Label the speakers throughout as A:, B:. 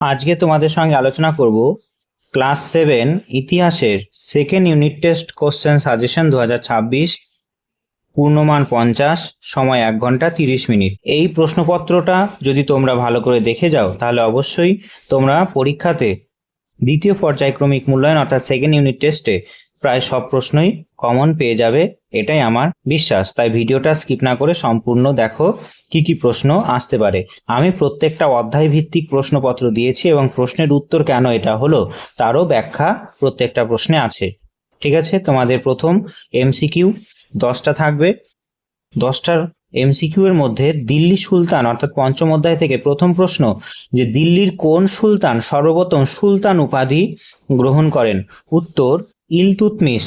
A: আজকে তোমাদের সঙ্গে আলোচনা করব ক্লাস 7 ইতিহাসের second unit test question suggestion 2026, পূর্ণমান 50, সময় 1 ঘন্টা 30 মিনিট। এই প্রশ্নপত্রটা যদি তোমরা ভালো করে দেখে যাও তাহলে অবশ্যই তোমরা পরীক্ষাতে দ্বিতীয় পর্যায়ক্রমিক মূল্যায়ন অর্থাৎ সেকেন্ড ইউনিট টেস্টে প্রায় সব প্রশ্নই কমন পেয়ে যাবে, এটাই আমার বিশ্বাস। তাই ভিডিওটা স্কিপ না করে সম্পূর্ণ দেখো কি কি প্রশ্ন আসতে পারে। আমি প্রত্যেকটা অধ্যায় ভিত্তিক প্রশ্নপত্র দিয়েছি এবং প্রশ্নের উত্তর কেন এটা হলো তারও ব্যাখ্যা প্রত্যেকটা প্রশ্নে আছে। ঠিক আছে, তোমাদের প্রথম এমসিকিউ 10টা থাকবে। 10টার এমসিকিউ এর মধ্যে দিল্লি সুলতান অর্থাৎ পঞ্চম অধ্যায় থেকে প্রথম প্রশ্ন, যে দিল্লির কোন সুলতান সর্বপ্রথম সুলতান উপাধি গ্রহণ করেন? উত্তর ইলতুৎমিশ।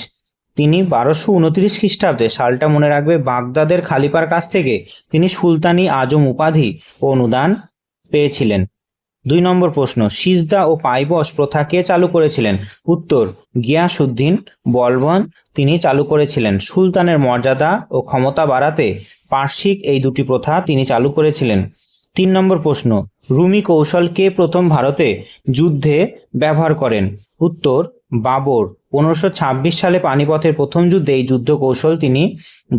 A: তিনি 1229 খ্রিস্টাব্দে, সালটা মনে রাখবে, বাগদাদের খালিফার কাছ থেকে তিনি সুলতানি আজম উপাধি ও অনুদান পেয়েছিলেন। 2 নম্বর প্রশ্ন, সিজদা ও পাইবস প্রথা কে চালু করেছিলেন? উত্তর গিয়াসউদ্দিন বলবন তিনি চালু করেছিলেন। সুলতানের মর্যাদা ও ক্ষমতা বাড়াতে পার্শ্বিক এই দুটি প্রথা তিনি চালু করেছিলেন। 3 নম্বর প্রশ্ন, রুমি কৌশল কে প্রথম ভারতে যুদ্ধে ব্যবহার করেন? উত্তর বাবর। 1526 সালে পানিপথের প্রথম যুদ্ধে এই যুদ্ধ কৌশল তিনি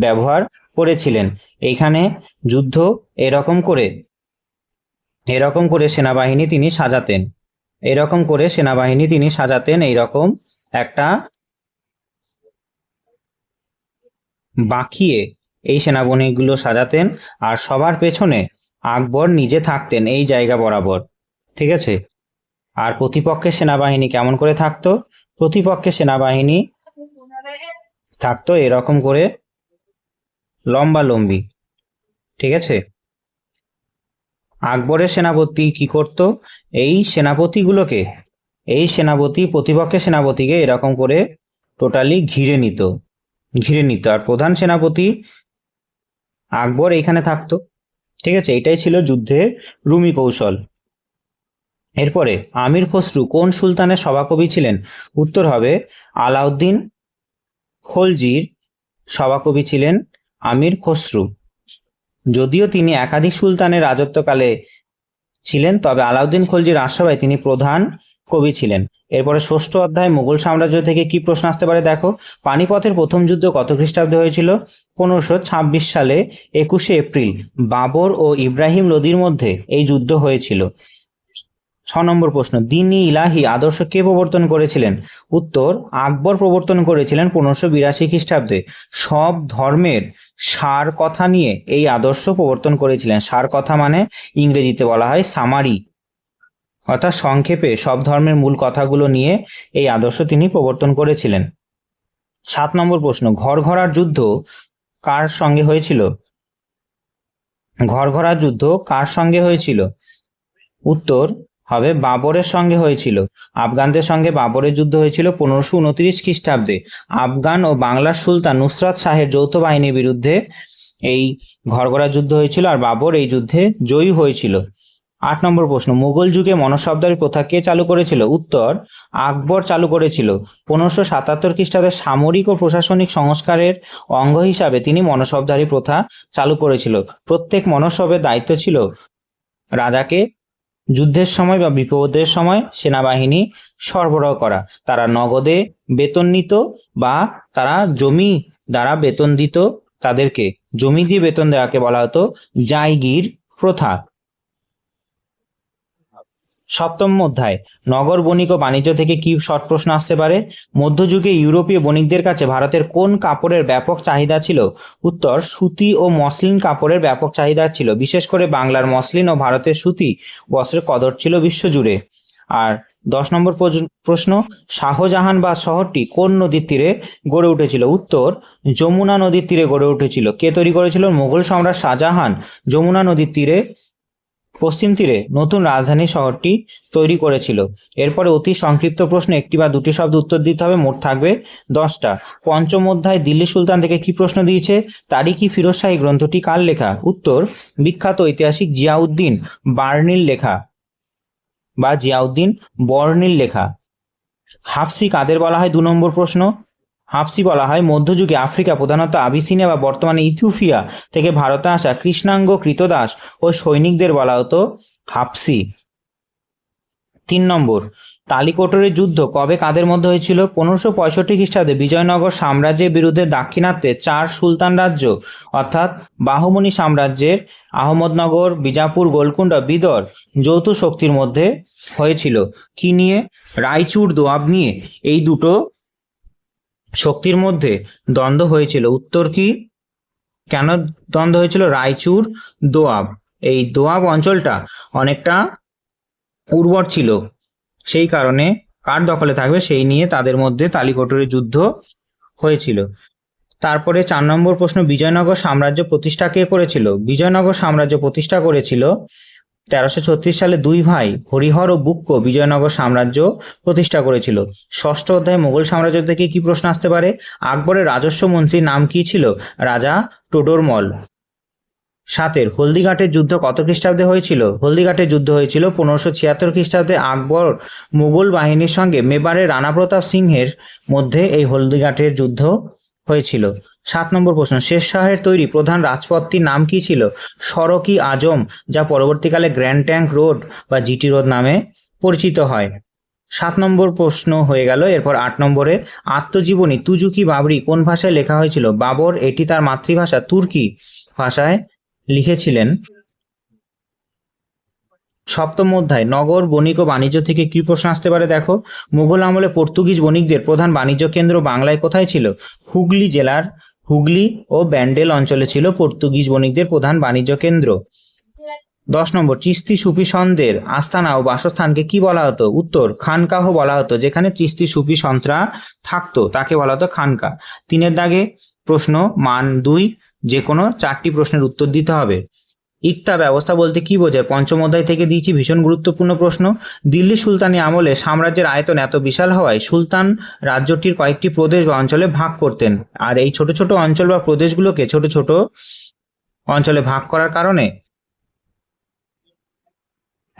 A: ব্যবহার করেছিলেন। এইখানে যুদ্ধ এরকম করে সেনাবাহিনী তিনি সাজাতেন, এইরকম একটা বাঁকিয়ে এই সেনাবাহিনীগুলো সাজাতেন, আর সবার পেছনে আকবর নিজে থাকতেন এই জায়গা বরাবর। ঠিক আছে, আর প্রতিপক্ষের সেনাবাহিনী কেমন করে থাকতো? প্রতিপক্ষের সেনাবাহিনী থাকতো এরকম করে লম্বালম্বি। ঠিক আছে, আকবরের সেনাপতি কি করত? এই সেনাপতি প্রতিপক্ষের সেনাপতিকে এরকম করে টোটালি ঘিরে নিত। আর প্রধান সেনাপতি আকবর এইখানে থাকতো। ঠিক আছে, এটাই ছিল যুদ্ধের রুমি কৌশল। এরপরে আমির খসরু কোন সুলতানের সভাকবি ছিলেন? উত্তর হবে আলাউদ্দিন খলজির সভাকবি ছিলেন আমির খসরু। যদিও তিনি একাধিক সুলতানের রাজত্বকালে ছিলেন, তবে আলাউদ্দিন খলজির রাজসভায় তিনি প্রধান কবি ছিলেন। এরপরে ষষ্ঠ অধ্যায় মুঘল সাম্রাজ্য থেকে কি প্রশ্ন আসতে পারে দেখো। পানিপথের প্রথম যুদ্ধ কত খ্রিস্টাব্দে হয়েছিল? 1526 সালে 21শে এপ্রিল বাবর ও ইব্রাহিম লোদির মধ্যে এই যুদ্ধ হয়েছিল। 6 নম্বর প্রশ্ন, দ্বীন-ই ইলাহি আদর্শ কে প্রবর্তন করেছিলেন? উত্তর আকবর প্রবর্তন করেছিলেন 1582 খ্রিস্টাব্দে। সব ধর্মের সার কথা নিয়ে এই আদর্শ প্রবর্তন করেছিলেন। সার কথা মানে ইংরেজিতে বলা হয় সামারি, অর্থাৎ সংক্ষেপে সব ধর্মের মূল কথাগুলো নিয়ে এই আদর্শ তিনি প্রবর্তন করেছিলেন। 7 নম্বর প্রশ্ন, ঘরঘরার যুদ্ধ কার সঙ্গে হয়েছিল? উত্তর হবে বাবরের সঙ্গে হয়েছিল। আফগানদের সঙ্গে বাবরের যুদ্ধ হয়েছিল 1529 খ্রিস্টাব্দে। আফগান ও বাংলার সুলতান নুসরাত শাহের যৌথ বাহিনীর বিরুদ্ধে এই ঘরঘরা যুদ্ধ হয়েছিল, আর বাবর এই যুদ্ধে জয়ী হয়েছিল। 8 নম্বর প্রশ্ন, মুঘল যুগে মনসবদারি প্রথা কে চালু করেছিল? উত্তর আকবর চালু করেছিল। 1577 খ্রিস্টাব্দে সামরিক ও প্রশাসনিক সংস্কারের অঙ্গ হিসাবে তিনি মনসবদারি প্রথা চালু করেছিল। প্রত্যেক মনসবের দায়িত্ব ছিল রাজাকে যুদ্ধের সময় বা বিপদের সময় সেনাবাহিনী সরবরাহ করা। তারা নগদে বেতন নিত বা তারা জমি দ্বারা বেতন দিত, তাদেরকে জমি দিয়ে বেতন দেওয়াকে বলা হতো জায়গির প্রথা। সপ্তম অধ্যায় নগর বণিক ও বাণিজ্য থেকে কি শর্ট প্রশ্ন আসতে পারে? মধ্যযুগে ইউরোপীয় বণিকদের কাছে ভারতের কোন কাপড়ের ব্যাপক চাহিদা ছিল? উত্তর সুতি ও মসলিন কাপড়ের ব্যাপক চাহিদা ছিল। বিশেষ করে বাংলার মসলিন ও ভারতের সুতি বস্ত্রের কদর ছিল বিশ্বজুড়ে। আর 10 নম্বর প্রশ্ন, শাহজাহানবাদ শহরটি কোন নদীর তীরে গড়ে উঠেছিল? উত্তর যমুনা নদীর তীরে গড়ে উঠেছিল। কে তৈরি করেছিল? মুঘল সম্রাট শাহজাহান যমুনা নদীর তীরে পশ্চিম তীরে নতুন রাজধানী শহরটি তৈরি করেছিল। এরপরে অতি সংক্ষিপ্ত প্রশ্ন, একটি বা দুটি শব্দ উত্তর দিতে হবে, মোট থাকবে 10টা। পঞ্চম অধ্যায় দিল্লি সুলতান থেকে কি প্রশ্ন দিয়েছে? তারিখ-ই ফিরোজ শাহী গ্রন্থটি কার লেখা? উত্তর বিখ্যাত ঐতিহাসিক জিয়াউদ্দিন বর্ণিল লেখা। হাফসি কাদের বলা হয়? 2 নম্বর প্রশ্ন, হাফসি বলা হয় মধ্যযুগে আফ্রিকা, প্রধানত আবিসিনিয়া বা বর্তমানে ইথিওপিয়া থেকে ভারতে আসা কৃষ্ণাঙ্গ কৃতদাস ও সৈনিকদের বলা হতো হাফসি। 3 নম্বর, তালিকোটরের যুদ্ধ কবে কাদের মধ্যে হয়েছিল? 1565 খ্রিস্টাব্দে বিজয়নগর সাম্রাজ্যের বিরুদ্ধে দাক্ষিণাত্যে 4 সুলতান রাজ্য অর্থাৎ বাহমনি সাম্রাজ্যের আহমদনগর, বিজাপুর, গোলকুন্ডা, বিদর যৌথ শক্তির মধ্যে হয়েছিল। কি নিয়ে? রায়চুর দোয়াব নিয়ে এই দুটো শক্তির মধ্যে দ্বন্দ্ব হয়েছিল। উত্তর কি? কেন দ্বন্দ্ব হয়েছিল? রায়চুর দোয়াব, এই দোয়াব অঞ্চলটা অনেকটা উর্বর ছিল, সেই কারণে কার দখলে থাকবে সেই নিয়ে তাদের মধ্যে তালিকোটরের যুদ্ধ হয়েছিল। তারপরে 4 নম্বর প্রশ্ন, বিজয়নগর সাম্রাজ্য প্রতিষ্ঠা কে করেছিল? বিজয়নগর সাম্রাজ্য প্রতিষ্ঠা করেছিল 1336 সালে 2 ভাই হরিহর ও বুক্ক বিজয়নগর সাম্রাজ্য প্রতিষ্ঠা করেছিল। ষষ্ঠ অধ্যায়ে মোগল সাম্রাজ্য থেকে কি প্রশ্ন আসতে পারে? আকবরের রাজস্ব মন্ত্রীর নাম কি ছিল? রাজা টোডরমল। 7 হলদিঘাটের যুদ্ধ কত খ্রিস্টাব্দে হয়েছিল? হলদিঘাটের যুদ্ধ হয়েছিল 1576 খ্রিস্টাব্দে। আকবর মুঘল বাহিনীর সঙ্গে মেবারের রানা প্রতাপ সিংহের মধ্যে এই হলদিঘাটের যুদ্ধ হয়েছিল। 7 নম্বর প্রশ্ন, শের শাহের তৈরি প্রধান রাজপথটির নাম কি ছিল? সড়ক-ই আজম, যা পরবর্তীকালে গ্র্যান্ড ট্যাঙ্ক রোড বা জিটি রোড নামে পরিচিত হয়। 7 নম্বর প্রশ্ন হয়ে গেল। এরপর 8 নম্বরে, আত্মজীবনী তুজুকি বাবরি কোন ভাষায় লেখা হয়েছিল? বাবর এটি তার মাতৃভাষা তুর্কি ভাষায় লিখেছিলেন। সপ্তম অধ্যায়, নগর, বণিক ও বাণিজ্য থেকে কি প্রশ্ন আসতে পারে? দেখো, মুঘল আমলে পর্তুগিজ বণিকদের প্রধান বাণিজ্য কেন্দ্র বাংলায় কোথায় ছিল? হুগলি জেলার হুগলি ও ব্যান্ডেল অঞ্চলে ছিল পর্তুগিজ বণিকদের প্রধান বাণিজ্য কেন্দ্র। 10 নম্বর, চিস্তি সুফি সন্তের আস্তানা ও বাসস্থানকে কি বলা হতো? উত্তর, খানকাহ বলা হতো। যেখানে চিস্তি সুফি সন্তরা থাকতো তাকে বলা হতো খানকা। 3 দাগে প্রশ্ন, মান 2, যে কোনো 4টি প্রশ্নের উত্তর দিতে হবে। ইকতা ব্যবস্থা বলতে কি বোঝায়? পঞ্চম অধ্যায় থেকে দিয়েছি, ভীষণ গুরুত্বপূর্ণ প্রশ্ন। দিল্লি সুলতানি আমলে সাম্রাজ্যের আয়তন এত বিশাল হওয়ায় সুলতান রাজ্যটির কয়েকটি প্রদেশ বা অঞ্চলে ভাগ করতেন, আর এই ছোট ছোট অঞ্চল বা প্রদেশগুলোকে ছোট ছোট অঞ্চলে ভাগ করার কারণে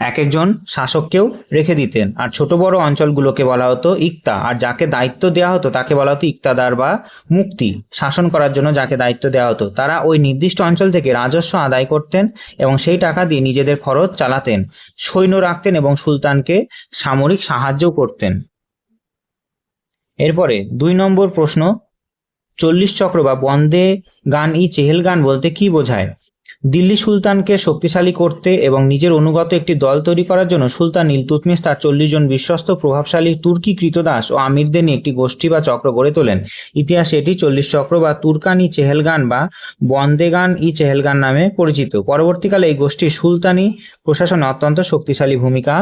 A: এক একজন শাসককেও রেখে দিতেন, আর ছোট বড় অঞ্চলগুলোকে বলা হতো ইকতা, আর যাকে দায়িত্ব দেওয়া হতো তাকে বলা হতো ইকতাদার বা মুক্তি। শাসন করার জন্য যাকে দায়িত্ব দেওয়া হতো তারা ওই নির্দিষ্ট অঞ্চল থেকে রাজস্ব আদায় করতেন এবং সেই টাকা দিয়ে নিজেদের খরচ চালাতেন, সৈন্য রাখতেন এবং সুলতানকে সামরিক সাহায্য করতেন। এরপরে 2 নম্বর প্রশ্ন, 40 চক্র বা বন্দে গান ই চেহেলগান বলতে কি বোঝায়? দিল্লি সুলতানকে শক্তিশালী করতে এবং নিজের অনুগত একটি দল তৈরি করার জন্য সুলতান ইলতুৎমিশ তার 40 জন বিশ্বস্ত প্রভাবশালী তুর্কি কৃতদাস ও আমিরদের নিয়ে একটি গোষ্ঠী বা চক্র গড়ে তোলেন। ইতিহাসে এটি 40 চক্র বা তুর্কান ই চেহেলগান বা বন্দেগান ই চেহেলগান নামে পরিচিত। পরবর্তীকালে এই গোষ্ঠী সুলতানি প্রশাসনে অত্যন্ত শক্তিশালী ভূমিকা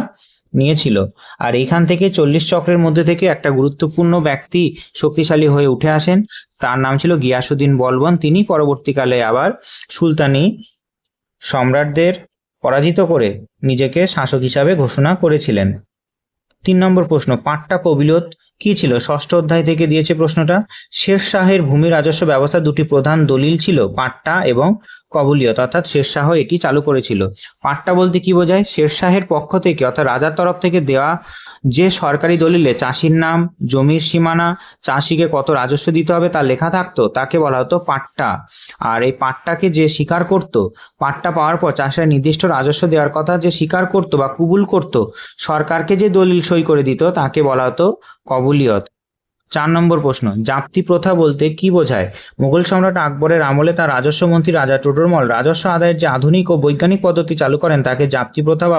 A: নিয়েছিল, আর এইখান থেকে 40 চক্রের মধ্যে থেকে একটা গুরুত্বপূর্ণ ব্যক্তি শক্তিশালী হয়ে উঠে আসেন, তার নাম ছিল গিয়াসুদ্দিন বলবন। তিনি পরবর্তীকালে আবার সুলতানি সম্রাটদের পরাজিত করে নিজেকে শাসক হিসাবে ঘোষণা করেছিলেন। 3 নম্বর প্রশ্ন, পাট্টা কবিলত কি ছিল? ষষ্ঠ অধ্যায় থেকে দিয়েছে প্রশ্নটা। শের শাহের ভূমি রাজস্ব ব্যবস্থা দুটি প্রধান দলিল ছিল, পাট্টা এবং কবুলিয়ত, অর্থাৎ শের শাহ এটি চালু করেছিল। পাট্টা বলতে কি বোঝায়? শের শাহের পক্ষ থেকে অর্থাৎ রাজার তরফ থেকে দেওয়া যে সরকারি দলিলে চাষির নাম, জমির সীমানা, চাষিকে কত রাজস্ব দিতে হবে তা লেখা থাকতো, তাকে বলা হতো পাট্টা। আর এই পাট্টাকে যে স্বীকার করত, পাট্টা পাওয়ার পর চাষিরা নির্দিষ্ট রাজস্ব দেওয়ার কথা যে স্বীকার করত বা কবুল করত, সরকারকে যে দলিল সই করে দিত তাকে বলা হতো কবুলিয়ত। 4 নম্বর প্রশ্ন, জাপ্তি প্রথা বলতে কি বোঝায়? মুঘল সম্রাট আকবরের আমলে তার রাজস্ব মন্ত্রী রাজা টোডরমল রাজস্ব আদায়ের যে আধুনিক ও বৈজ্ঞানিক পদ্ধতি চালু করেন তাকে জাপ্তি প্রথা বা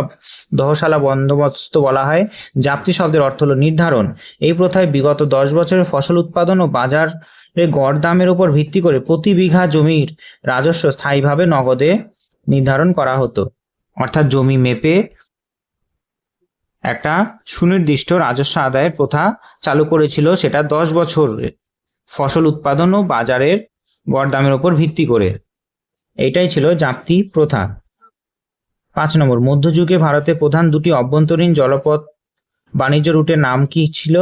A: দহশালা বন্দোবস্ত বলা হয়। জাপ্তি শব্দের অর্থ হলো নির্ধারণ। এই প্রথায় বিগত 10 বছরের ফসল উৎপাদন ও বাজারে গড় দামের উপর ভিত্তি করে প্রতি বিঘা জমির রাজস্ব স্থায়ীভাবে নগদে নির্ধারণ করা হতো, অর্থাৎ জমি মেপে একটা সুনির্দিষ্ট রাজস্ব আদায়ের প্রথা চালু করেছিল, সেটা 10 বছর ফসল উৎপাদন ও বাজারের গড় দামের উপর ভিত্তি করে। এইটাই ছিল জাপ্তি প্রথা। 5 নম্বর, মধ্যযুগে ভারতের প্রধান দুটি অভ্যন্তরীণ জলপথ বাণিজ্য রুটের নাম কি ছিল?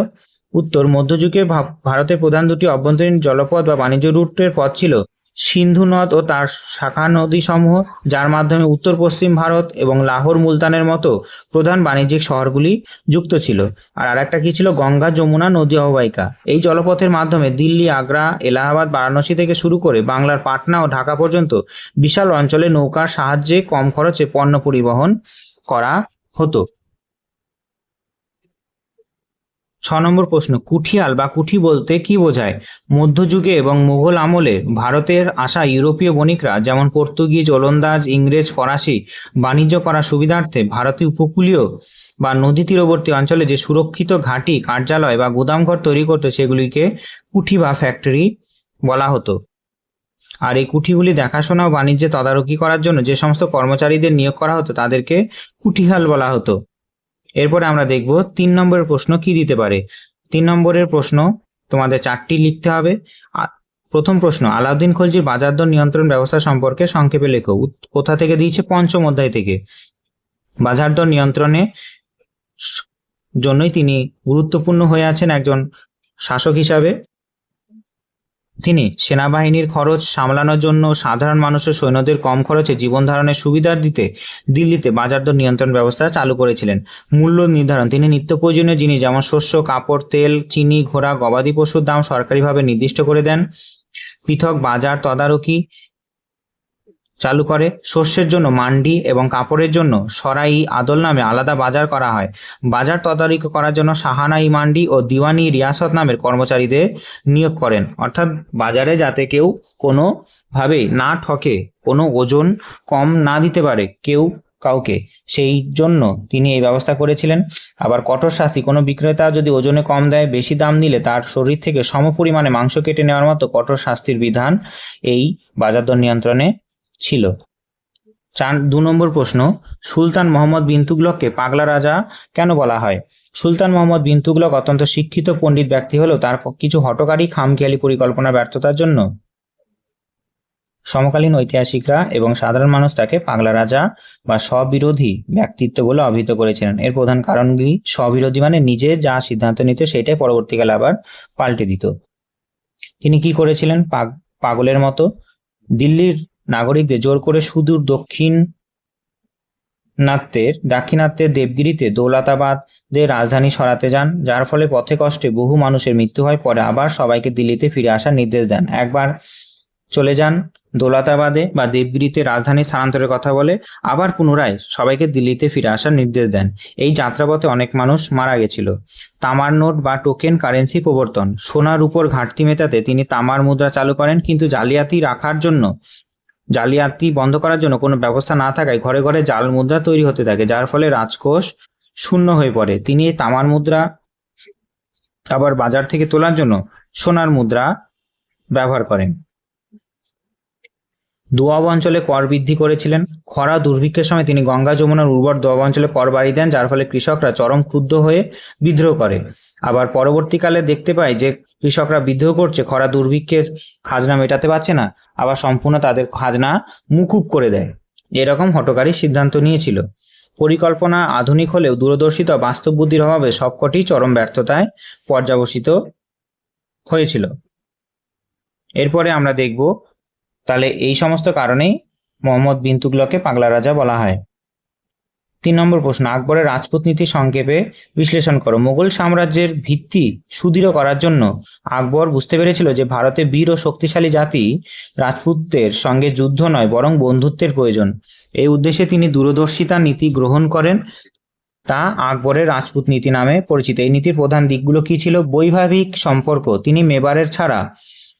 A: উত্তর, মধ্যযুগে ভারতের প্রধান দুটি অভ্যন্তরীণ জলপথ বা বাণিজ্য রুটের পথ ছিল সিন্ধু নদ ও তার শাখা নদী সমূহ, যার মাধ্যমে উত্তর পশ্চিম ভারত এবং লাহোর মুলতানের মতো প্রধান বাণিজ্যিক শহরগুলি যুক্ত ছিল। আর আরেকটা কি ছিল? গঙ্গা যমুনা নদী অববাহিকা। এই জলপথের মাধ্যমে দিল্লি, আগ্রা, এলাহাবাদ, বারাণসী থেকে শুরু করে বাংলার পাটনা ও ঢাকা পর্যন্ত বিশাল অঞ্চলে নৌকার সাহায্যে কম খরচে পণ্য পরিবহন করা হতো। নম্বর প্রশ্ন, কুঠিয়াল বা কুঠি বলতে কি বোঝায়? মধ্যযুগে এবং মুঘল আমলে ভারতের আসা ইউরোপীয় বণিকরা যেমন পর্তুগিজ, ওলন্দাজ, ইংরেজ, ফরাসি বাণিজ্য করার সুবিধার্থে ভারতীয় উপকূলীয় বা নদী তীরবর্তী অঞ্চলে যে সুরক্ষিত ঘাঁটি, কার্যালয় বা গুদামঘর তৈরি করতো সেগুলিকে কুঠি বা ফ্যাক্টরি বলা হতো। আর এই কুঠিগুলি দেখাশোনা ও বাণিজ্যে তদারকি করার জন্য যে সমস্ত কর্মচারীদের নিয়োগ করা হতো তাদেরকে কুঠিয়াল বলা হতো। এরপরে আমরা দেখব 3 নম্বরের প্রশ্ন কি দিতে পারে। 3 নম্বরের প্রশ্ন তোমাদের 4টি লিখতে হবে। প্রথম প্রশ্ন, আলাউদ্দিন খলজির বাজার দর নিয়ন্ত্রণ ব্যবস্থা সম্পর্কে সংক্ষেপে লেখো। কোথা থেকে দিয়েছে? পঞ্চম অধ্যায় থেকে। বাজার দর নিয়ন্ত্রণে জন্যই তিনি গুরুত্বপূর্ণ হয়ে আছেন একজন শাসক হিসাবে। তিনি সেনাবাহিনীর খরচ সামলানোর জন্য সাধারণ মানুষের সৈন্যদের কম খরচে জীবন ধারণের সুবিধা দিতে দিল্লিতে বাজার দর নিয়ন্ত্রণ ব্যবস্থা চালু করেছিলেন। মূল্য নির্ধারণ, তিনি নিত্য প্রয়োজনীয় জিনিস যেমন শস্য, কাপড়, তেল, চিনি, ঘোড়া, গবাদি পশুর দাম সরকারিভাবে নির্দিষ্ট করে দেন। পৃথক বাজার তদারকি চালু করে। শস্যের জন্য মান্ডি এবং কাপড়ের জন্য সরাই আদল নামে আলাদা বাজার করা হয়। বাজার তদারকি করার জন্য সাহানাই মান্ডি ও দিওয়ানি রিয়াসত নামের কর্মচারীদের নিয়োগ করেন। অর্থাৎ বাজারে যাতে কেউ কোনোভাবেই না ঠকে, কোনো ওজন কম না দিতে পারে কেউ কাউকে, সেই জন্য তিনি এই ব্যবস্থা করেছিলেন। আবার কঠোর শাস্তি, কোনো বিক্রেতা যদি ওজনে কম দেয়, বেশি দাম নিলে তার শরীর থেকে সমপরিমাণে মাংস কেটে নেওয়ার মতো কঠোর শাস্তির বিধান এই বাজার দর নিয়ন্ত্রণে ছিল। 2 নম্বর প্রশ্ন, সুলতান মোহাম্মদ বিন তুগলককে পাগলা রাজা কেন বলা হয়? সুলতান মোহাম্মদ বিন তুগলক অত্যন্ত শিক্ষিত পণ্ডিত ব্যক্তি হলেও তার কিছু হঠকারী খামখেয়ালি পরিকল্পনা ব্যর্থতার জন্য সমকালীন ঐতিহাসিকরা এবং সাধারণ মানুষ তাকে পাগলা রাজা বা স্ববিরোধী ব্যক্তিত্ব বলে অভিহিত করেছিলেন। এর প্রধান কারণগুলি, স্ববিরোধী মানে নিজে যা সিদ্ধান্ত নিত সেটাই পরবর্তীকালে আবার পাল্টে দিত। তিনি কি করেছিলেন? পাগলের মতো দিল্লির নাগরিকদের জোর করে সুদূর দাক্ষিণাত্যের দেবগিরিতে দৌলতাবাদের রাজধানী সরাতে যান, যার ফলে পথে কষ্টে বহু মানুষের মৃত্যু হয়। পরে আবার সবাইকে দিল্লিতে ফিরে আসার নির্দেশ দেন। একবার চলে যান দৌলতাবাদে বা দেবগিরিতে রাজধানী স্থানান্তরের কথা বলে, আবার পুনরায় সবাইকে দিল্লিতে ফিরে আসার নির্দেশ দেন। এই যাত্রাপথে অনেক মানুষ মারা গেছিল। তামার নোট বা টোকেন কারেন্সি প্রবর্তন, সোনার উপর ঘাটতি মেটাতে তিনি তামার মুদ্রা চালু করেন, কিন্তু জালিয়াতি বন্ধ করার জন্য কোনো ব্যবস্থা না থাকায় ঘরে ঘরে জাল মুদ্রা তৈরি হতে থাকে, যার ফলে রাজকোষ শূন্য হয়ে পড়ে। তিনি এই তামার মুদ্রা আবার বাজার থেকে তোলার জন্য সোনার মুদ্রা ব্যবহার করেন। দোয়াব অঞ্চলে কর বৃদ্ধি করেছিলেন। খরা দুর্ভিক্ষের সময় তিনি গঙ্গা যমুনার উর্বর দোয়াব অঞ্চলে কর বাড়িয়ে দেন, যার ফলে কৃষকরা চরম ক্ষুব্ধ হয়ে বিদ্রোহ করে। আবার পরবর্তীকালে দেখতে পাই যে কৃষকরা বিদ্রোহ করছে, খরা দুর্ভিক্ষের খাজনা মেটাতে পারছে না, আবার সম্পূর্ণ তাদের খাজনা মুকুব করে দেয়। এরকম হঠকারী সিদ্ধান্ত নিয়েছিল। পরিকল্পনা আধুনিক হলেও দূরদর্শিতা বাস্তব বুদ্ধির অভাবে সবকটি চরম ব্যর্থতায় পর্যবসিত হয়েছিল। এরপরে আমরা দেখব তাহলে এই সমস্ত কারণেই মোহাম্মদ বিন তুগলককে পাগলা রাজা বলা হয়। 3 নম্বর প্রশ্ন, আকবরের রাজপুত নীতি সংক্ষেপে বিশ্লেষণ করো। মুঘল সাম্রাজ্যের ভিত্তি সুদৃঢ় করার জন্য আকবর বুঝতে পেরেছিল যে ভারতে বীর ও শক্তিশালী জাতি রাজপুতদের সঙ্গে যুদ্ধ নয় বরং বন্ধুত্বের প্রয়োজন। এই উদ্দেশ্যে তিনি দূরদর্শিতা নীতি গ্রহণ করেন, তা আকবরের রাজপুত নীতি নামে পরিচিত। এই নীতির প্রধান দিকগুলো কি ছিল? বৈবাহিক সম্পর্ক, তিনি মেবারের ছাড়া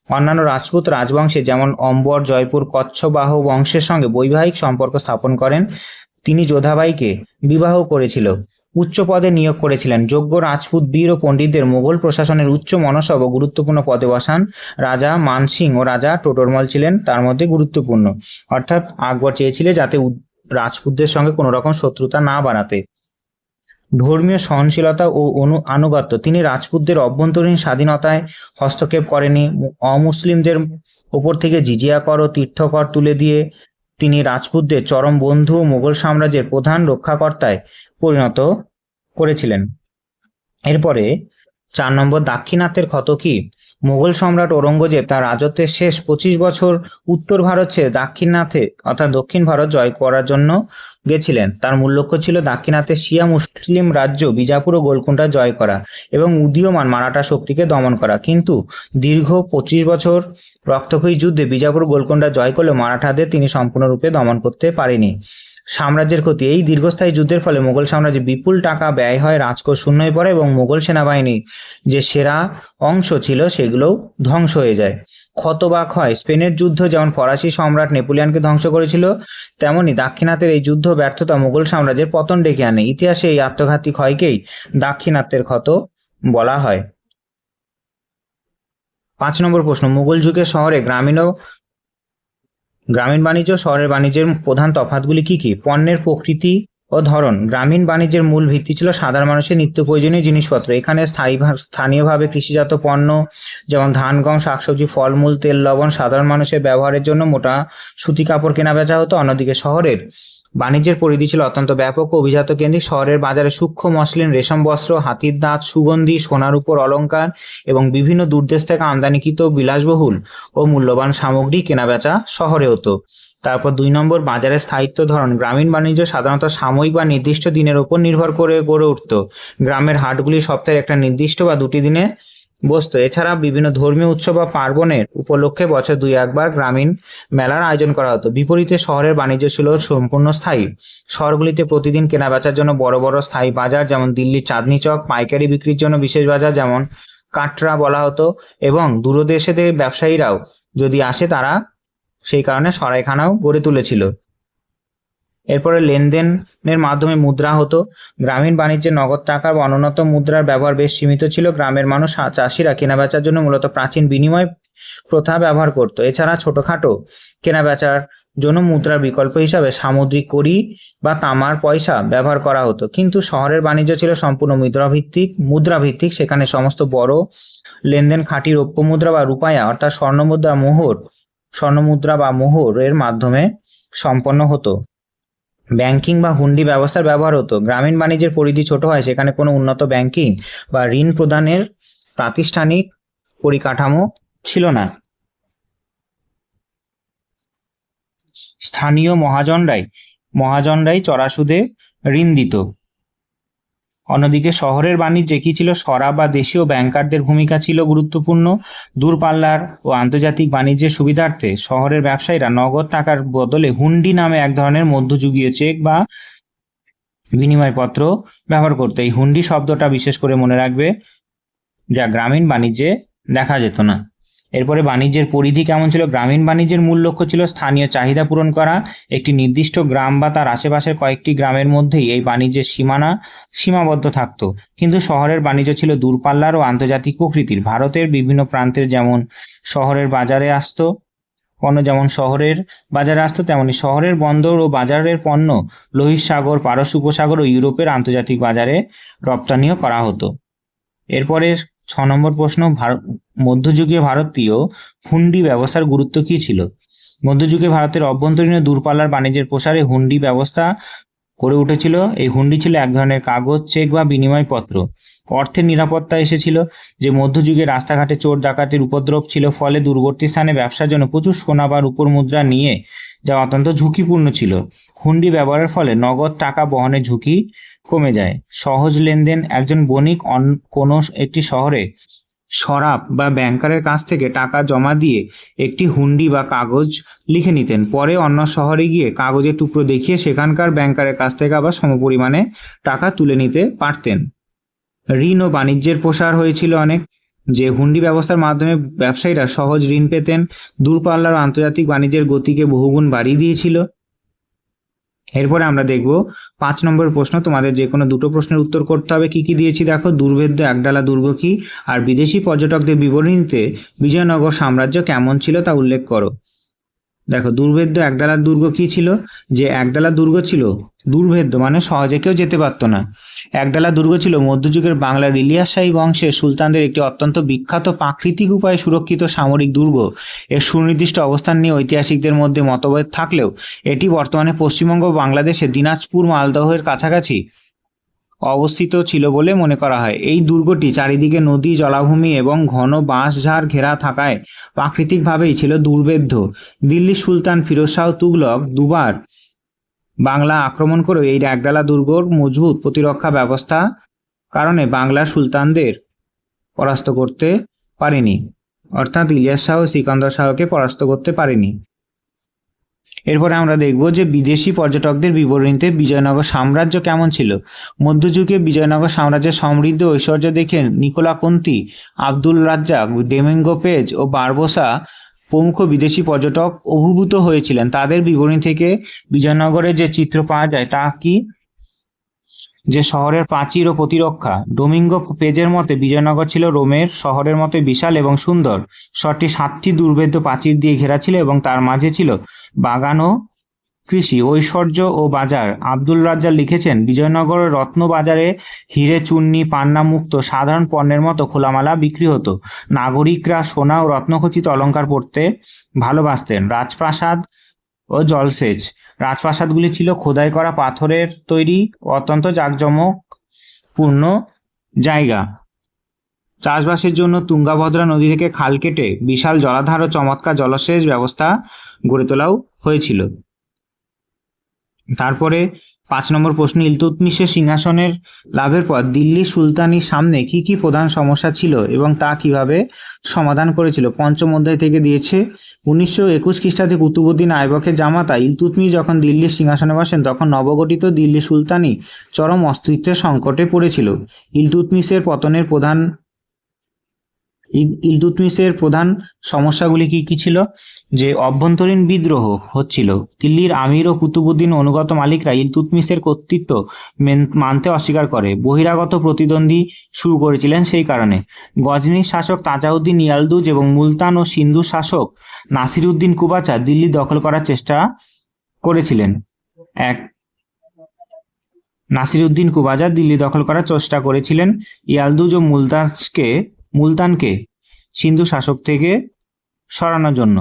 A: অন্যান্য রাজপুত রাজবংশে যেমন অম্বর, জয়পুর, কচ্ছবাহ বংশের সঙ্গে বৈবাহিক সম্পর্ক স্থাপন করেন। তিনি যোধাবাইকে বিবাহ করেছিল, উচ্চ পদে নিয়োগ করেছিলেন। যোগ্য রাজপুত বীর ও পণ্ডিতদের মুঘল প্রশাসনের উচ্চ মনসব ও গুরুত্বপূর্ণ পদে বসান। রাজা মানসিং ও রাজা টোটরমল ছিলেন তার মধ্যে গুরুত্বপূর্ণ। অর্থাৎ আকবর চেয়েছিলেন যাতে রাজপুতদের সঙ্গে কোনো রকম শত্রুতা না বাড়াতে। ধর্মীয় সহনশীলতা ও আনুগত্য, তিনি রাজপুতদের অভ্যন্তরীণ স্বাধীনতায় হস্তক্ষেপ করেনি। অমুসলিমদের ওপর থেকে জিজিয়া কর ও তীর্থকর তুলে দিয়ে তিনি রাজপুতদের চরম বন্ধু ও মুঘল সাম্রাজ্যের প্রধান রক্ষাকর্তায় পরিণত করেছিলেন। এরপরে 4 নম্বর, দাক্ষিণাত্যের ক্ষত কি? মুঘল সম্রাট ঔরঙ্গজেব তার রাজত্বের শেষ 25 বছর উত্তর ভারত ছেড়ে দাক্ষিণাত্যে অর্থাৎ দক্ষিণ ভারত জয় করার জন্য গেছিলেন। তার মূল লক্ষ্য ছিল দাক্ষিণাত্যের শিয়া মুসলিম রাজ্য বিজাপুর ও গোলকুন্ডা জয় করা এবং উদীয়মান মারাঠা শক্তিকে দমন করা। কিন্তু দীর্ঘ 25 বছর রক্তক্ষয়ী যুদ্ধে বিজাপুর গোলকুন্ডা জয় করলেও মারাঠাদের তিনি সম্পূর্ণরূপে দমন করতে পারেনি। সাম্রাজ্যের ক্ষতি। এই দীর্ঘস্থায়ী যুদ্ধের ফলে মুঘল সাম্রাজ্যে বিপুল টাকা ব্যয় হয়, রাজকোষ শূন্য হয়ে পড়ে এবং মুঘল সেনাবাহিনী যে সেরা অংশ ছিল সেগুলোও ধ্বংস হয়ে যায়। ক্ষত বা ক্ষয়। স্পেনের যুদ্ধ যেমন ফরাসি সম্রাট নেপোলিয়নকে ধ্বংস করেছিল, তেমনি দাক্ষিণাত্যের এই যুদ্ধ ব্যর্থতা মুঘল সাম্রাজ্যের পতন ডেকে আনে। ইতিহাসে এই আত্মঘাতী ক্ষয়কেই দাক্ষিণাত্যের ক্ষত বলা হয়। 5 নম্বর প্রশ্ন, মুঘল যুগের শহরে গ্রামীণ বাণিজ্য শহরের বাণিজ্যের প্রধান তফাৎগুলি কি কি? পণ্যের প্রকৃতি ও ধরন। গ্রামীণ বাণিজ্যের মূল ভিত্তি ছিল সাধারণ মানুষের নিত্য প্রয়োজনীয় জিনিসপত্র। এখানে স্থানীয়ভাবে কৃষিজাত পণ্য যেমন ধান, গম, শাকসবজি, ফলমূল, তেল, লবণ সাধারণ মানুষের ব্যবহারের জন্য মোটা সুতি কাপড় কেনা বেচা হতো। অন্যদিকে শহরের বাণিজ্যের পরিধি ছিল অত্যন্ত ব্যাপক ও অভিজাত কেন্দ্রিক। শহরের বাজারে সূক্ষ্ম মসলিন, রেশম বস্ত্র, হাতির দাঁত, সুগন্ধি, সোনার উপর অলঙ্কার এবং বিভিন্ন দূরদেশ থেকে আমদানিকৃত বিলাসবহুল ও মূল্যবান সামগ্রী কেনাবেচা শহরে হতো। তারপর 2 নম্বর, বাজারের স্থায়িত্ব ধরন। গ্রামীণ বাণিজ্য সাধারণত সাময়িক বা নির্দিষ্ট দিনের উপর নির্ভর করে গড়ে উঠত। গ্রামের হাটগুলি সপ্তাহে একটা নির্দিষ্ট বা 2টি দিনে বসতো। এছাড়া বিভিন্ন ধর্মীয় উৎসব বা পার্বণের উপলক্ষে বছর 2-1 বার গ্রামীণ মেলার আয়োজন করা হতো। বিপরীতে শহরের বাণিজ্য ছিল সম্পূর্ণ স্থায়ী। শহরগুলিতে প্রতিদিন কেনাবেচার জন্য বড় বড় স্থায়ী বাজার যেমন দিল্লির চাঁদনি চক, পাইকারি বিক্রির জন্য বিশেষ বাজার যেমন কাটরা বলা হতো, এবং দূরদেশে থেকে ব্যবসায়ীরাও যদি আসে তারা সেই কারণে সরাইখানাও গড়ে তুলেছিল। এরপরে লেনদেনের মাধ্যমে মুদ্রা হতো। গ্রামীণ বাণিজ্যে নগদ টাকা বা অনুন্নত মুদ্রার ব্যবহার বেশ সীমিত ছিল। গ্রামের মানুষ চাষিরা কেনাবেচার জন্য মূলত প্রাচীন বিনিময় প্রথা ব্যবহার করত। এছাড়া ছোটখাটো কেনাবেচার জন্য মুদ্রার বিকল্প হিসাবে সামুদ্রিক কড়ি বা তামার পয়সা ব্যবহার করা হতো। কিন্তু শহরের বাণিজ্য ছিল সম্পূর্ণ মুদ্রাভিত্তিক। সেখানে সমস্ত বড় লেনদেন খাঁটি রৌপ্য মুদ্রা বা রূপায়া অর্থাৎ স্বর্ণমুদ্রা বা মোহরের মাধ্যমে সম্পন্ন হতো। ব্যাংকিং বা হুন্ডি ব্যবস্থার ব্যবহার হতো। গ্রামীণ বাণিজ্যের পরিধি ছোট হয়, সেখানে কোনো উন্নত ব্যাংকিং বা ঋণ প্রদানের প্রাতিষ্ঠানিক পরিকাঠামো ছিল না। স্থানীয় মহাজনরাই চড়া সুদে ঋণ দিত। অন্যদিকে শহরের বাণিজ্যে কি ছিল? সরাব বা দেশীয় ব্যাংকারদের ভূমিকা ছিল গুরুত্বপূর্ণ। দূরপাল্লার ও আন্তর্জাতিক বাণিজ্যের সুবিধার্থে শহরের ব্যবসায়ীরা নগদ টাকার বদলে হুন্ডি নামে এক ধরনের মধ্যযুগীয় চেক বা বিনিময়পত্র ব্যবহার করতো। এই হুন্ডি শব্দটা বিশেষ করে মনে রাখবে, যা গ্রামীণ বাণিজ্যে দেখা যেত না। এরপরে বাণিজ্যের পরিধি কেমন ছিল? গ্রামীণ বাণিজ্যের মূল লক্ষ্য ছিল স্থানীয় চাহিদা পূরণ করা। একটি নির্দিষ্ট গ্রাম বা তার আশেপাশের কয়েকটি গ্রামের মধ্যেই এই বাণিজ্যের সীমাবদ্ধ থাকতো। কিন্তু শহরের বাণিজ্য ছিল দূরপাল্লার ও আন্তর্জাতিক প্রকৃতির। ভারতের বিভিন্ন প্রান্তের যেমন শহরের বাজারে আসতো তেমনি শহরের বন্দর ও বাজারের পণ্য লোহিত সাগর, পারস্য উপসাগর ও ইউরোপের আন্তর্জাতিক বাজারে রপ্তানিও করা হতো। এরপরে 6 নম্বর প্রশ্ন, মধ্যযুগীয় ভারতীয় হুন্ডি ব্যবস্থার গুরুত্ব কী ছিল? মধ্যযুগে ভারতের অভ্যন্তরীণ দূরপাল্লার বাণিজ্যের প্রসারে হুন্ডি ব্যবস্থা করে উঠেছিল। এই হুন্ডি ছিল এক ধরনের কাগজ, চেক বা বিনিময়পত্র। অর্থের নিরাপত্তা এসেছিল যে মধ্যযুগে রাস্তাঘাটে চোর ডাকাতির উপদ্রব ছিল, ফলে দূরবর্তী স্থানে ব্যবসার জন্য প্রচুর সোনা বা রূপোর মুদ্রা নিয়ে যাওয়া অত্যন্ত ঝুঁকিপূর্ণ ছিল। হুন্ডি ব্যবহারের ফলে নগদ টাকা বহনের ঝুঁকি কমে যায়। সহজ লেনদেন। একজন বণিক কোনো একটি শহরে সরাফ বা ব্যাংকারের কাছ থেকে টাকা জমা দিয়ে একটি হুন্ডি বা কাগজ লিখে নিতেন। পরে অন্য শহরে গিয়ে কাগজের টুকরো দেখিয়ে সেখানকার ব্যাংকারের কাছ থেকে আবার সমপরিমাণে টাকা তুলে নিতে পারতেন। ঋণ ও বাণিজ্যের প্রসার হয়েছিল অনেক। যে হুন্ডি ব্যবস্থার মাধ্যমে ব্যবসায়ীরা সহজ ঋণ পেতেন, দূরপাল্লার আন্তর্জাতিক বাণিজ্যের গতিকে বহুগুণ বাড়িয়ে দিয়েছিল। এরপরে আমরা দেখব 5 নম্বর প্রশ্ন। তোমাদের যে কোনো 2টো প্রশ্নের উত্তর করতে হবে। কি কি দিয়েছি দেখো। দুর্ভেদ্য একডালা দুর্গ কি? আর বিদেশি পর্যটকদের বিবরণীতে বিজয়নগর সাম্রাজ্য কেমন ছিল তা উল্লেখ করো। দেখো, দুর্ভেদ্য একডালা দুর্গ কি ছিল? যে একডালা দুর্গ ছিল, দুর্ভেদ্য মানে সহজে কেউ যেতে পারতো না। একডালা দুর্গ ছিল মধ্যযুগের বাংলার ইলিয়াস শাহী বংশের সুলতানদের একটি অত্যন্ত বিখ্যাত প্রাকৃতিক উপায়ে সুরক্ষিত সামরিক দুর্গ। এর সুনির্দিষ্ট অবস্থান নিয়ে ঐতিহাসিকদের মধ্যে মতভেদ থাকলেও এটি বর্তমানে পশ্চিমবঙ্গ ও বাংলাদেশের দিনাজপুর, মালদহের কাছাকাছি অবস্থিত ছিল বলে মনে করা হয়। এই দুর্গটি চারিদিকে নদী, জলাভূমি এবং ঘন বাঁশঝাড় ঘেরা থাকায় প্রাকৃতিকভাবেই ছিল দুর্ভেদ্য। দিল্লির সুলতান ফিরোজ শাহ তুগলক 2বার বাংলা আক্রমণ করেও এই একডালা দুর্গর মজবুত প্রতিরক্ষা ব্যবস্থা কারণে বাংলার সুলতানদের পরাস্ত করতে পারেনি, অর্থাৎ ইলিয়াস শাহ সিকান্দর শাহকে পরাস্ত করতে পারেনি। এরপরে আমরা দেখব যে বিদেশি পর্যটকদের বিবরণীতে বিজয়নগর সাম্রাজ্য কেমন ছিল। মধ্যযুগে বিজয়নগর সাম্রাজ্যের সমৃদ্ধ ঐশ্বর্য দেখে Nicola Conti, Abdul Razzaq, Domingo Paes ও বারবোসা প্রমুখ বিদেশি পর্যটক অভিভূত হয়েছিলেন। তাদের বিবরণী থেকে বিজয়নগরের যে চিত্র পাওয়া যায় তা কি, যে শহরের প্রাচীর ও প্রতিরক্ষা। ডোমিঙ্গো পেজের মতে বিজয়নগর ছিল রোমের শহরের মতো বিশাল এবং সুন্দর। শহরটি 7টি দুর্ভেদ্য প্রাচীর দিয়ে ঘেরা ছিল এবং তার মাঝে ছিল বাগান ও কৃষি, ঐশ্বর্য ও বাজার। আব্দুল রাজ্জাক লিখেছেন, বিজয়নগরের রত্ন বাজারে হিরে, চূর্ণি, পান্না মুক্ত সাধারণ পণ্যের মতো খোলামেলা বিক্রি হতো। নাগরিকরা সোনা ও রত্নখচিত অলংকার পরতে ভালোবাসতেন। রাজপ্রাসাদ ও জলসেচ। রাজপ্রাসাদগুলি ছিল খোদাই করা পাথরের তৈরি ও অত্যন্ত জাঁকজমকপূর্ণ জায়গা। চাষবাসের জন্য তুঙ্গাভদ্রা নদী থেকে খাল কেটে বিশাল জলাধার ও চমৎকার জলসেচ ব্যবস্থা গড়ে তোলাও হয়েছিল। তারপরে 5 নম্বর প্রশ্ন, ইলতুৎমিশের সিংহাসনের লাভের পর দিল্লি সুলতানির সামনে কি কি প্রধান সমস্যা ছিল এবং তা কিভাবে সমাধান করেছিল। পঞ্চম অধ্যায় থেকে দিয়েছে। 1921 খ্রিস্টাব্দে কুতুবউদ্দিন আইবকের জামাতা ইলতুৎমিশ যখন দিল্লির সিংহাসনে বসেন তখন নবগঠিত দিল্লি সুলতানি চরম অস্তিত্বের সংকটে পড়েছিল। ইলতুৎমিশের প্রধান সমস্যাগুলি কি কি ছিল, যে অভ্যন্তরীণ বিদ্রোহ হচ্ছিল। দিল্লির আমির ও কুতুবউদ্দিন অনুগত মালিকরা ইলতুৎমিশের কর্তৃত্ব মানতে অস্বীকার করে, বহিরাগত প্রতিদ্বন্দ্বী শুরু করেছিলেন। সেই কারণে গজনির শাসক তাজাউদ্দিন ইয়ালদুজ এবং মুলতান ও সিন্ধু শাসক নাসিরউদ্দিন কুবাচা দিল্লি দখল করার চেষ্টা করেছিলেন। নাসিরউদ্দিন কুবাচা দিল্লি দখল করার চেষ্টা করেছিলেন ইয়ালদুজ ও মুলতানকে সিন্ধু শাসক থেকে সরানোর জন্য।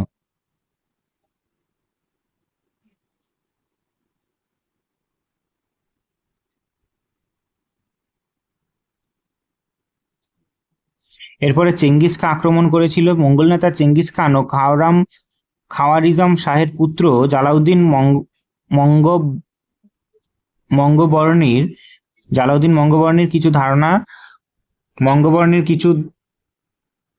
A: এরপরে চেঙ্গিস খান আক্রমণ করেছিল। মঙ্গল নেতা চেঙ্গিস খান ও খাওয়ারিজম শাহের পুত্র জালাউদ্দিন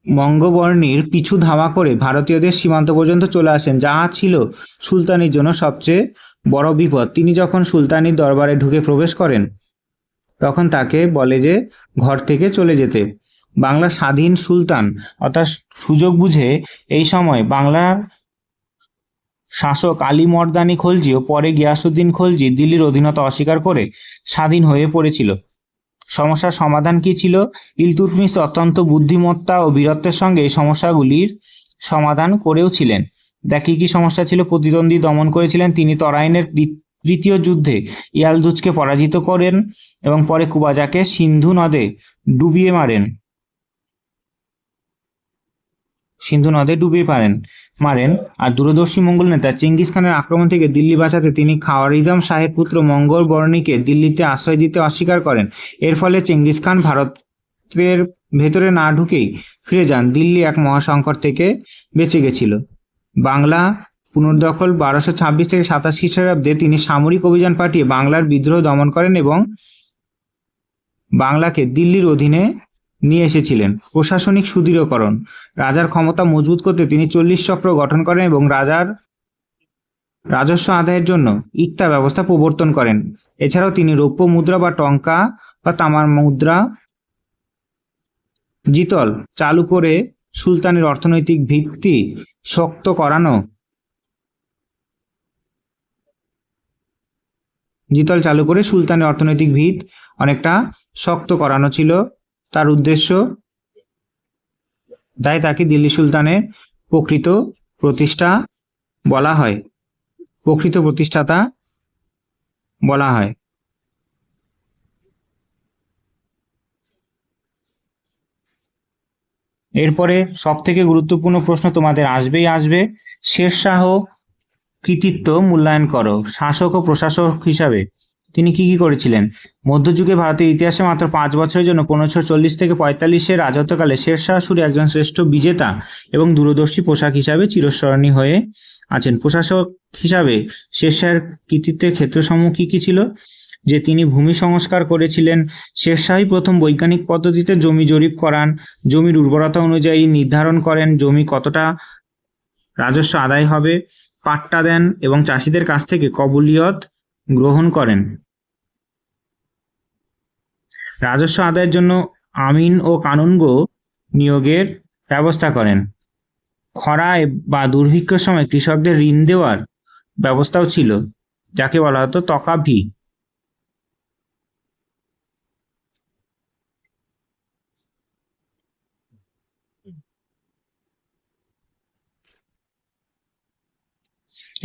A: মঙ্গবর্ণীর পিছু ধাওয়া করে ভারতীয়দের সীমান্ত পর্যন্ত চলে আসেন, যা ছিল সুলতানির জন্য সবচেয়ে বড় বিপদ। তিনি যখন সুলতানির দরবারে ঢুকে প্রবেশ করেন তখন তাকে বলে যে ঘর থেকে চলে যেতে। বাংলার স্বাধীন সুলতান অর্থাৎ সুযোগ বুঝে এই সময় বাংলার শাসক আলী মর্দানি খলজি ও পরে গিয়াসউদ্দিন খলজি দিল্লির অধীনতা অস্বীকার করে স্বাধীন হয়ে পড়েছিল। সমস্যার সমাধান কি ছিল? ইলতুৎমিশ অত্যন্ত বুদ্ধিমত্তা ও বীরত্বের সঙ্গে এই সমস্যাগুলির সমাধান করেও ছিলেন। দেখি কি সমস্যা ছিল। প্রতিদ্বন্দ্বী দমন করেছিলেন। তিনি তরাইনের তৃতীয় যুদ্ধে ইয়ালদুজকে পরাজিত করেন এবং পরে কুবাচাকে সিন্ধু নদে ডুবিয়ে মারেন। আর দূরদর্শী মোঙ্গল নেতা চেঙ্গিস খানের আক্রমণ থেকে দিল্লি বাঁচাতে তিনি খাওয়ারিজম শাহের পুত্র মঙ্গবর্ণীকে দিল্লিতে আশ্রয় দিতে অস্বীকার করেন। এর ফলে চেঙ্গিস খান ভারতের ভেতরে না ঢুকেই ফিরে যান। দিল্লি এক মহাসংকট থেকে বেঁচে গেছিল। বাংলা পুনর্দখল 1226 থেকে 27 খ্রিস্টাব্দে তিনি সামরিক অভিযান পাঠিয়ে বাংলার বিদ্রোহ দমন করেন এবং বাংলাকে দিল্লির অধীনে নিয়ে এসেছিলেন। প্রশাসনিক সুদৃঢ়করণ। রাজার ক্ষমতা মজবুত করতে তিনি 40 চক্র গঠন করেন এবং রাজস্ব আদায়ের জন্য ইক্তা ব্যবস্থা প্রবর্তন করেন। এছাড়াও তিনি রৌপ্য মুদ্রা বা টঙ্কা বা তামার মুদ্রা জিতল চালু করে সুলতানের অর্থনৈতিক ভিত্তি শক্ত করানো অনেকটা শক্ত করানো ছিল তার উদ্দেশ্য। তাই তাকে দিল্লি সুলতানের প্রকৃত প্রতিষ্ঠাতা বলা হয়। এরপরে সব থেকে গুরুত্বপূর্ণ প্রশ্ন তোমাদের আসবে। শেরশাহ কৃতিত্ব মূল্যায়ন করো। শাসক ও প্রশাসক হিসাবে তিনি কি কি করেছিলেন? মধ্যযুগে ভারতের ইতিহাসে মাত্র 5 বছরের জন্য 1540 থেকে 45-এর রাজত্বকালে শেরশাহ সূরি একজন শ্রেষ্ঠ বিজেতা এবং দূরদর্শী প্রশাসক হিসাবে চিরস্মরণীয় হয়ে আছেন। প্রশাসক হিসাবে শেরশাহের কৃতিত্বের ক্ষেত্রসমূহ কি কি ছিল? যে তিনি ভূমি সংস্কার করেছিলেন। শেরশাহই প্রথম বৈজ্ঞানিক পদ্ধতিতে জমি জরিপ করান, জমির উর্বরতা অনুযায়ী নির্ধারণ করেন জমি কতটা রাজস্ব আদায় হবে। পাট্টা দেন এবং চাষিদের কাছ থেকে কবুলিয়ত গ্রহণ করেন। রাজস্ব আদায়ের জন্য আমিন ও কানুনগো নিয়োগের ব্যবস্থা করেন। খরা বা দুর্ভিক্ষের সময় কৃষকদের ঋণ দেওয়ার ব্যবস্থাও ছিল, যাকে বলা হতো তকাভি।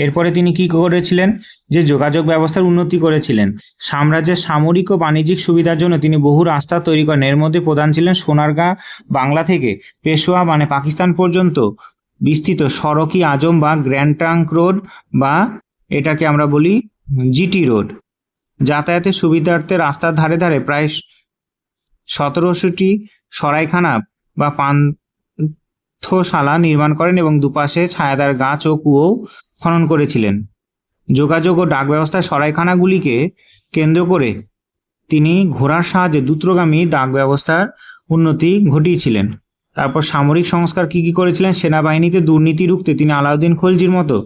A: এরপরে তিনি কি করেছিলেন, যে যোগাযোগ ব্যবস্থার উন্নতি করেছিলেন। সাম্রাজ্যের সামরিক ও বাণিজ্যিক সুবিধার জন্য তিনি বহু রাস্তা তৈরি করেন। এর মধ্যে প্রধান ছিলেন সোনারগাঁ বাংলা থেকে পেশোয়া মানে পাকিস্তান পর্যন্ত বিস্তৃত সড়কি আজম বা গ্র্যান্ড ট্রাঙ্ক রোড, বা এটাকে আমরা বলি জিটি রোড। যাতায়াতের সুবিধার্থে রাস্তার ধারে ধারে প্রায় 1700টি সরাইখানা বা পান্থশালা নির্মাণ করেন এবং দুপাশে ছায়াদার গাছ ও কুয়ো খনন করেছিলেন। যোগাযোগ ও ডাক ব্যবস্থায় সরাইখানাগুলিকে কেন্দ্র করে তিনি ঘোড়ার সাহায্যে দ্রুতগামী ডাক ব্যবস্থার উন্নতি ঘটিয়েছিলেন। তারপর সামরিক সংস্কার কি কি করেছিলেন, সেনাবাহিনীতে দুর্নীতি রুখতে তিনি আলাউদ্দিন খলজির মতো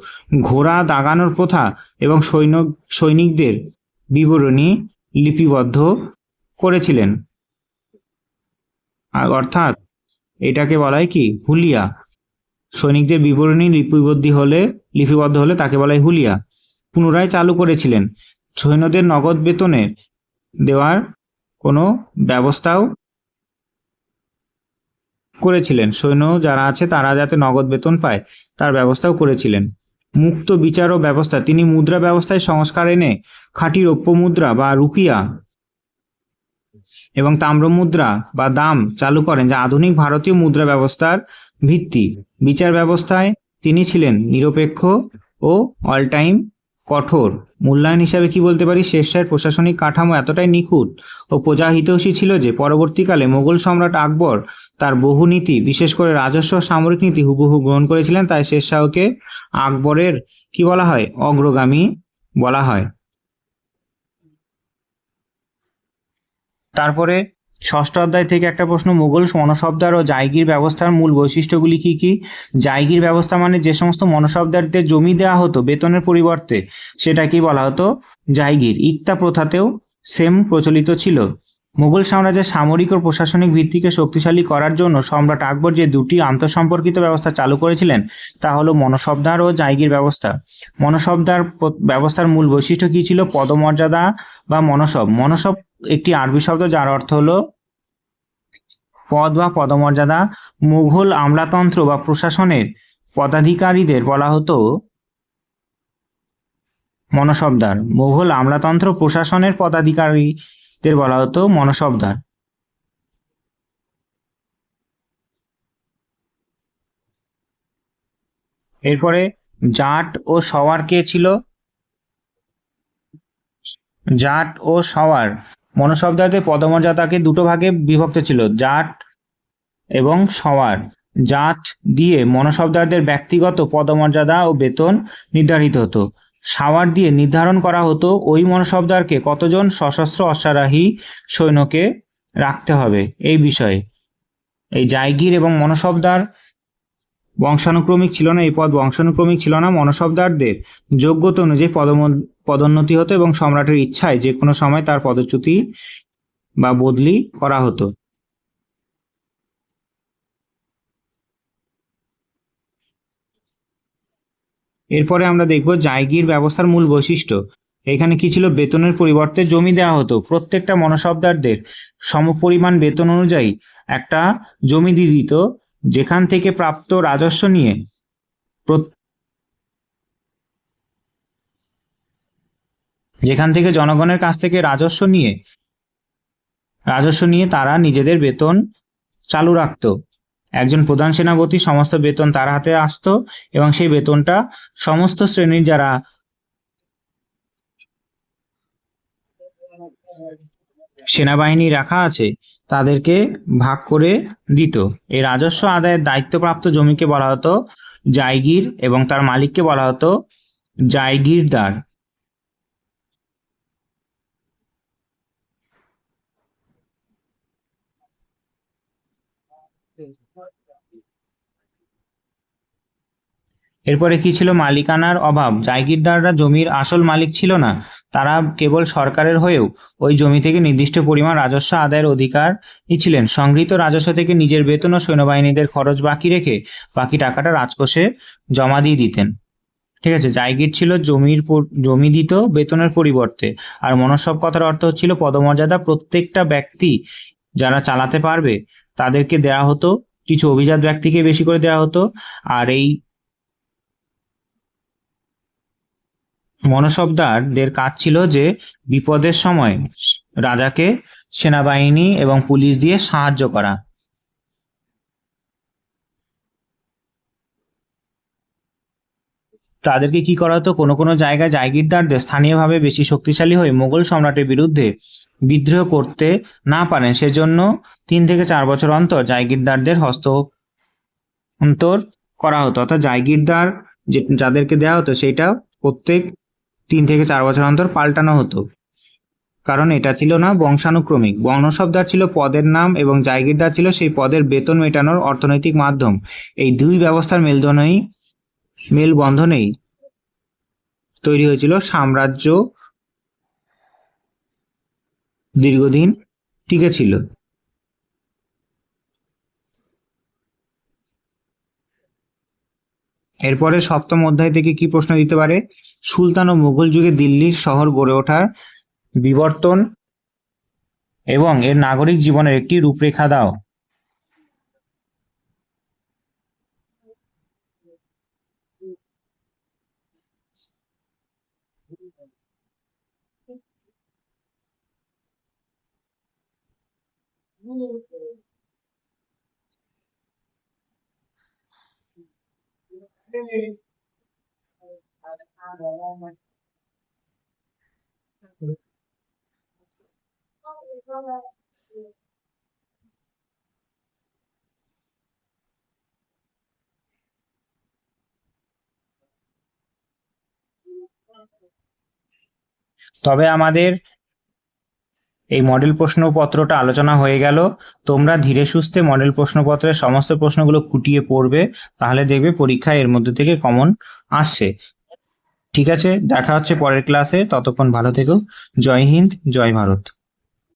A: ঘোড়া দাগানোর প্রথা এবং সৈনিকদের বিবরণী লিপিবদ্ধ করেছিলেন। অর্থাৎ এটাকে বলা হয় কি, হুলিয়া। সৈনিকদের বিবরণী লিপিবদ্ধ হলে তাকে বলা হয় হুলিয়া। পুনরায় চালু করেছিলেন। সৈন্যদের নগদ বেতনের দেওয়ার কোনো ব্যবস্থাও করেছিলেন। সৈন্য যারা আছে তারা যাতে নগদ বেতন পায় তার ব্যবস্থাও করেছিলেন। মুক্ত বিচার ও ব্যবস্থা, তিনি মুদ্রা ব্যবস্থায় সংস্কার এনে খাঁটি রৌপ্য মুদ্রা বা রুপিয়া এবং তাম্র মুদ্রা বা দাম চালু করেন, যা আধুনিক ভারতীয় মুদ্রা ব্যবস্থার ভিত্তি। বিচার ব্যবস্থায় তিনি ছিলেন নিরপেক্ষ ও অল টাইম কঠোর। মূল্যায়ন হিসাবে কি বলতে পারি, শেরশাহের প্রশাসনিক কাঠামো এতটাই নিখুঁত ও প্রজাহিতৈষী ছিল যে পরবর্তীকালে মোগল সম্রাট আকবর তার বহু নীতি, বিশেষ করে রাজস্ব সামরিক নীতি হুবহু গ্রহণ করেছিলেন। তাই শেরশাহকে আকবরের কি বলা হয়, অগ্রগামী বলা হয়। তারপরে ষষ্ঠ অধ্যায় থেকে একটা প্রশ্ন, মুঘল মনসবদার ও জায়গির ব্যবস্থার মূল বৈশিষ্ট্যগুলি কি কি। জায়গির ব্যবস্থা মানে যে সমস্ত মনসবদারদের জমি দেওয়া হতো বেতনের পরিবর্তে, সেটাকে বলা হতো জায়গির। ইক্তা প্রথাতেও সেম প্রচলিত ছিল। মুঘল সাম্রাজ্যের সামরিক ও প্রশাসনিক ভিত্তিকে শক্তিশালী করার জন্য সম্রাট আকবর যে দুটি আন্তঃসম্পর্কিত ব্যবস্থা চালু করেছিলেন তা হলো মনসবদার ও জায়গির ব্যবস্থা। মনসবদার ব্যবস্থার মূল বৈশিষ্ট্য কি ছিল, পদমর্যাদা বা মনসব। মনসব একটি আরবি শব্দ যার অর্থ হলো পদ বা পদমর্যাদা। মুঘল আমলাতন্ত্র বা প্রশাসনের পদাধিকারীদের বলা হতো মনসবদার। মুঘল আমলাতন্ত্র প্রশাসনের পদাধিকারীদের বলা হতো মনসবদার। এরপরে জাট ও সওয়ার কে ছিল। জাট ও সওয়ার মনসবদারদের পদমর্যাদাকে দুটো ভাগে বিভক্ত ছিল, জাট এবং সওয়ার। জাট দিয়ে মনসবদারদের ব্যক্তিগত পদমর্যাদা ও বেতন নির্ধারিত হতো। সাওয়ার দিয়ে নির্ধারণ করা হতো ওই মনসবদারকে কতজন সশস্ত্র অশ্বারোহী সৈন্যকে রাখতে হবে এই বিষয়ে। এই জায়গির এবং মনসবদার বংশানুক্রমিক ছিল না, এই পদ বংশানুক্রমিক ছিল না। মনসবদারদের যোগ্যতা অনুযায়ী পদোন্নতি হতো এবং সম্রাটের ইচ্ছায় যে কোনো সময় তার পদচ্যুতি বা বদলি করা হতো। এরপরে আমরা দেখব জায়গির ব্যবস্থার মূল বৈশিষ্ট্য। এখানে কি ছিল, বেতনের পরিবর্তে জমি দেওয়া হতো। প্রত্যেকটা মনসবদারদের সমপরিমাণ বেতন অনুযায়ী একটা জমি দিয়ে দিত, যেখান থেকে প্রাপ্ত রাজস্ব নিয়ে জনগণের কাছ থেকে রাজস্ব নিয়ে তারা নিজেদের বেতন চালু রাখত। একজন প্রধান সেনাপতি সমস্ত বেতন তার হাতে আসতো এবং সেই বেতনটা সমস্ত শ্রেণীর যারা সেনাবাহিনী রাখা আছে তাদেরকে ভাগ করে দিত। এই রাজস্ব আদায়ের দায়িত্বপ্রাপ্ত জমিকে বলা হতো জায়গির এবং তার মালিককে বলা হতো জায়গিরদার। এরপরে কি ছিল? মালিকানার অভাব। জাগিরদাররা জমির আসল মালিক ছিল না, তারা কেবল সরকারের হয়েও ওই জমি থেকে নির্দিষ্ট পরিমাণ রাজস্ব আদায়ের অধিকারী ছিলেন। সংগৃহীত রাজস্ব থেকে নিজের বেতন ও সৈন্যবাহিনীদের খরচ বাকি রেখে বাকি টাকাটা রাজকোষে জমা দিয়ে দিতেন। ঠিক আছে, জায়গির ছিল জমি দিত বেতনের পরিবর্তে। আর মনসব কথার অর্থ হচ্ছিল পদমর্যাদা। প্রত্যেকটা ব্যক্তি যারা চালাতে পারবে তাদেরকে দেয়া হতো, কিছু অভিজাত ব্যক্তিকে বেশি করে দেওয়া হতো। আর এই মনসবদারদের কাজ ছিল যে বিপদের সময় রাজাকে সেনাবাহিনী এবং পুলিশ দিয়ে সাহায্য করা। তাদেরকে কি করা হতো? কোনো কোনো জায়গায় জাগিরদারদের স্থানীয়ভাবে বেশি শক্তিশালী হয়ে মোগল সম্রাটের বিরুদ্ধে বিদ্রোহ করতে না পারেন সেজন্য 3 থেকে 4 বছর অন্তর জাগিরদারদের হস্তান্তর করা হতো। অর্থাৎ জাগিরদার যাদেরকে দেওয়া হতো সেটা প্রত্যেক 3 থেকে 4 বছর অন্তর পাল্টানো হতো, কারণ এটা ছিল না বংশানুক্রমিক। বর্ণশব্দার ছিল পদের নাম এবং জাগিরদার ছিল সেই পদের বেতন মেটানোর অর্থনৈতিক মাধ্যম। এই দুই ব্যবস্থার মেলবন্ধনেই তৈরি হয়েছিল সাম্রাজ্য, দীর্ঘদিন টিকে ছিল। এরপরে সপ্তম অধ্যায় থেকে কি প্রশ্ন দিতে পারে? সুলতান ও মুঘল যুগে দিল্লির শহর গড়ে ওঠার বিবর্তন এবং এর নাগরিক জীবনের একটি রূপরেখা দাও। তবে আমাদের এই মডেল প্রশ্নপত্রটা আলোচনা হয়ে গেল। তোমরা ধীরে সুস্থে মডেল প্রশ্নপত্রের সমস্ত প্রশ্নগুলো খুঁটিয়ে পড়বে, তাহলে দেখবে পরীক্ষায় এর মধ্যে থেকে কমন আসছে। ঠিক আছে, দেখা হচ্ছে পরের ক্লাসে। ততক্ষণ ভালো থেকো। জয় হিন্দ, জয় ভারত।